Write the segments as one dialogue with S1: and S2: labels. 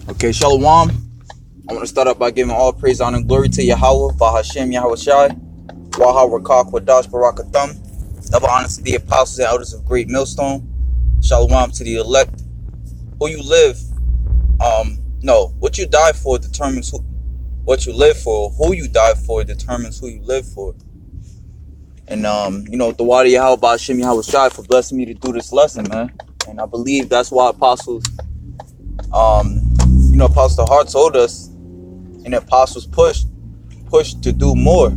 S1: Okay, Shalom. I want to start out by giving all praise, honor, and glory to Yahweh, Bahashem, YAHAWASHI, YAHAWASHI, Kwadash, Barakathum. Double honor to the apostles and elders of Great Millstone. Shalom to the elect. Who you live, what you die for determines what you live for. Who you die for determines who you live for. And, the water Yahweh, Bahashem, YAHAWASHI for blessing me to do this lesson, man. And I believe that's why apostles, Apostle Hart told us, and the apostles pushed to do more,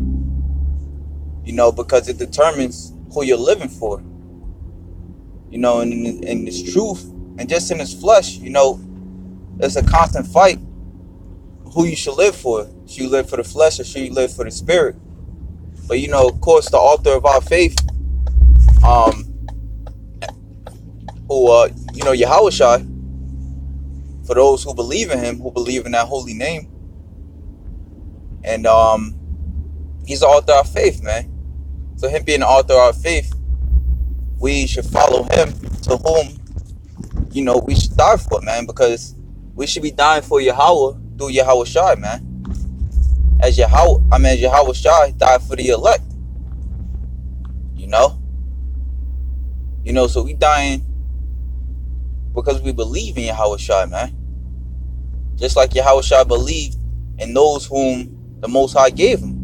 S1: because it determines who you're living for, and in this truth and just in this flesh, it's a constant fight who you should live for. Should you live for the flesh or should you live for the spirit? But, of course, the author of our faith, Yahawashi, for those who believe in him, who believe in that holy name. And he's the author of our faith, man. So him being the author of our faith, we should follow him, to whom, we should die for, man. Because we should be dying for Yahweh through Yahawashi, man. As Yahawashi died for the elect. So we dying because we believe in Yahawashi, man. Just like Yahawashi believed in those whom the Most High gave him.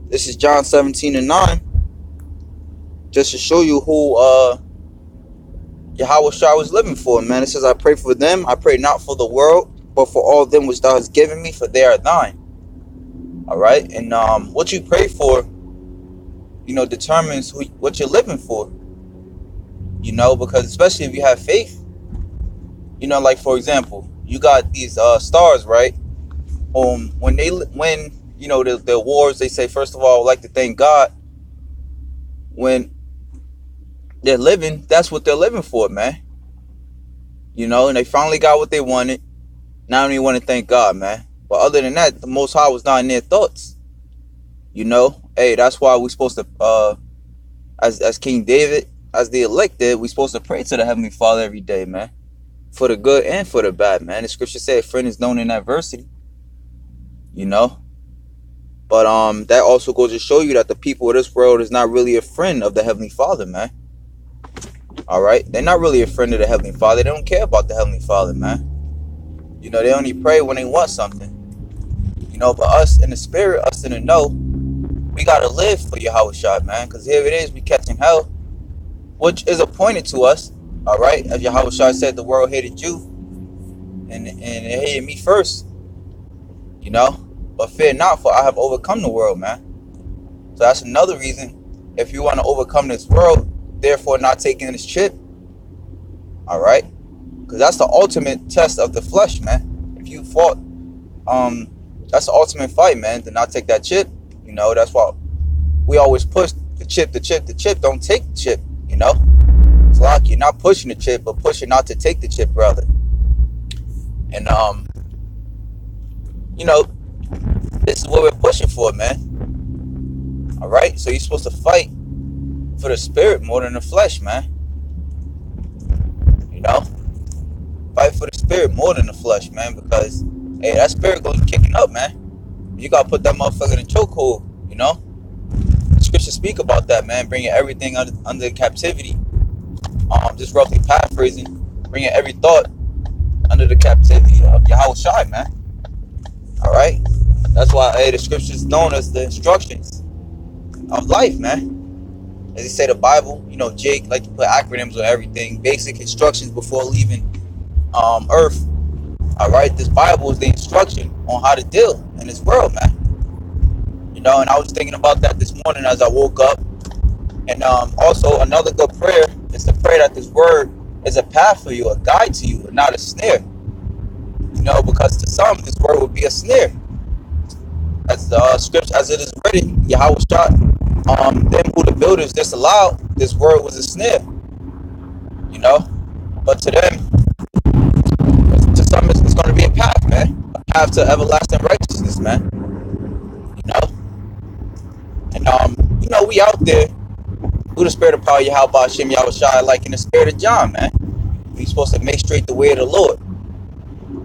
S1: This is John 17:9. Just to show you who Yahawashi was living for, man. It says, I pray for them. I pray not for the world, but for all of them which thou hast given me, for they are thine. All right? And what you pray for, determines what you're living for. Because especially if you have faith, like for example, you got these stars, right? When the wars, they say, first of all, I would like to thank God. When they're living, that's what they're living for, man. And they finally got what they wanted. Now they want to thank God, man. But other than that, the Most High was not in their thoughts. Hey, that's why we're supposed to, as King David, as the elected, we're supposed to pray to the Heavenly Father every day, man. For the good and for the bad, man. The scripture said, a friend is known in adversity. But that also goes to show you that the people of this world is not really a friend of the Heavenly Father, man. All right? They're not really a friend of the Heavenly Father. They don't care about the Heavenly Father, man. They only pray when they want something. But us in the spirit, us in the know, we got to live for Yahawashi, man. Because here it is, we catching hell, which is appointed to us. All right? As Yahawashi said, the world hated you. And it hated me first. But fear not, for I have overcome the world, man. So that's another reason, if you want to overcome this world, therefore not taking this chip. All right? Because that's the ultimate test of the flesh, man. If you fought, that's the ultimate fight, man, to not take that chip. That's why we always push the chip. Don't take the chip, It's like you're not pushing the chip, but pushing not to take the chip, rather. And, this is what we're pushing for, man. All right? So you're supposed to fight for the spirit more than the flesh, man. Fight for the spirit more than the flesh, man, because, hey, that spirit goes kicking up, man. You got to put that motherfucker in a chokehold, The scriptures speak about that, man, bringing everything under captivity. Just roughly paraphrasing, bringing every thought under the captivity of Yahawashi, man. All right? That's why, hey, the scriptures known as the instructions of life, man. As they say, the Bible, Jake like to put acronyms on everything. Basic instructions before leaving earth. All right? This Bible is the instruction on how to deal in this world, man. And I was thinking about that this morning as I woke up. And also, another good prayer is to pray that this word is a path for you, a guide to you, and not a snare. Because to some, this word would be a snare. As the scripture, as it is written, Yahawashi, them who the builders disallowed, this word was a snare. But to them, to some, it's going to be a path, man. A path to everlasting righteousness, man. And, we out there through the spirit of power, Yahweh, Shem, Yahawashi, like in the spirit of John, man. You're supposed to make straight the way of the Lord.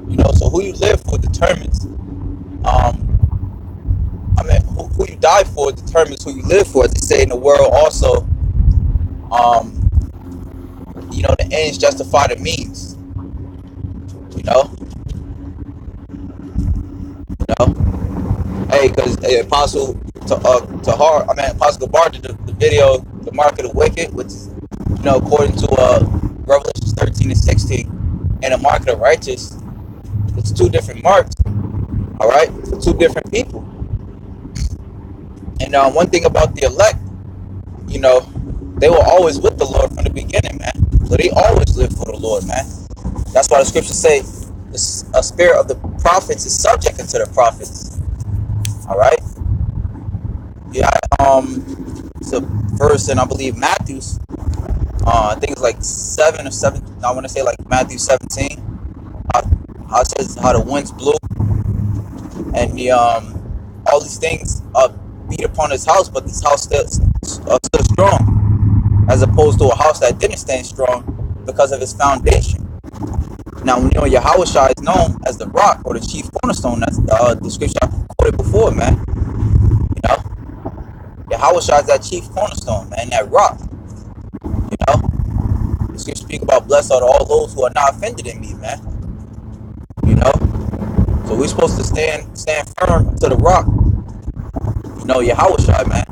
S1: You know, so who you live for determines, who you die for determines who you live for. As they say in the world also, you know, the ends justify the means. You know, hey, because Apostle Apostle Gabar did the video, the mark of the wicked, which is, you know, according to Revelations 13 and 16, and the mark of the righteous. It's two different marks, all right, for two different people. And one thing about the elect, you know, they were always with the Lord from the beginning, man. So they always live for the Lord, man. That's why the scriptures say a spirit of the prophets is subject unto the prophets. All right. Yeah. It's a verse in, I believe, Matthew's. I think it's like 7 or 7. I want to say like Matthew 17. How it says how the winds blew and the all these things beat upon his house, but this house still strong, as opposed to a house that didn't stand strong because of its foundation. Now, you know, YAHAWASHI is known as the rock or the chief cornerstone. That's the scripture I quoted before, man. You know, YAHAWASHI is that chief cornerstone, man, that rock. You know, the scripture speak about blessed are all those who are not offended in me, man. You know, so we're supposed to stand firm to the rock. You know, YAHAWASHI, man.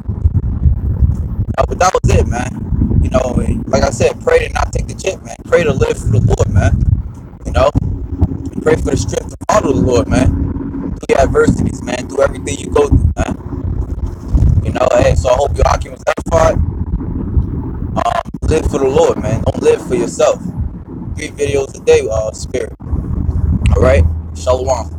S1: But that was it, man. You know, like I said, pray to not take the chip, man. Pray to live for the Lord, man. You know, pray for the strength to follow the Lord, man. Through your adversities, man. Through everything you go through, man. You know, hey, so I hope your Akim was edified. Live for the Lord, man. Don't live for yourself. 3 videos a day, spirit. All right? Shalom.